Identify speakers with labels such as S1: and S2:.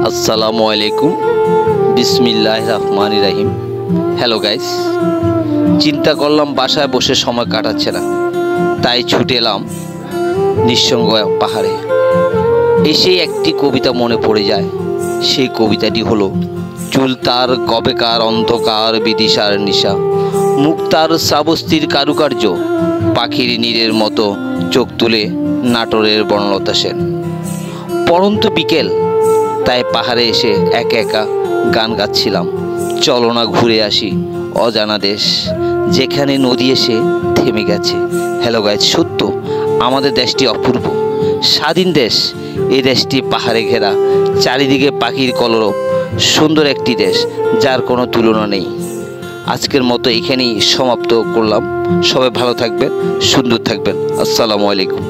S1: আসসালামু আলাইকুম, বিসমিল্লাহির রহমানির রহিম। হ্যালো গাইস, চিন্তা করলাম বাসায় বসে সময় কাটাচ্ছে না, তাই ছুটে এলাম নিঃসঙ্গ পাহাড়ে। এসে একটি কবিতা মনে পড়ে যায়। সেই কবিতাটি হলো, চুল তার কবেকার অন্ধকার বিদিশার নিশা, মুখ তার শ্রাবস্তির কারুকার্য, পাখির নীরের মতো চোখ তুলে নাটোরের বনলতা সেন। পরন্ত বিকেল, তাই পাহাড়ে এসে একা একা গান গাচ্ছিলাম। চলো না ঘুরে আসি অজানা দেশ, যেখানে নদী এসে থেমে গেছে। হ্যালো গাইজ, সত্য আমাদের দেশটি অপূর্ব স্বাধীন দেশ। এই দেশটি পাহাড়ে ঘেরা, চারিদিকে পাখির কলরব, সুন্দর একটি দেশ যার কোনো তুলনা নেই। আজকের মতো এখানেই সমাপ্ত করলাম। সবাই ভালো থাকবেন, সুন্দর থাকবেন। আসসালামু আলাইকুম।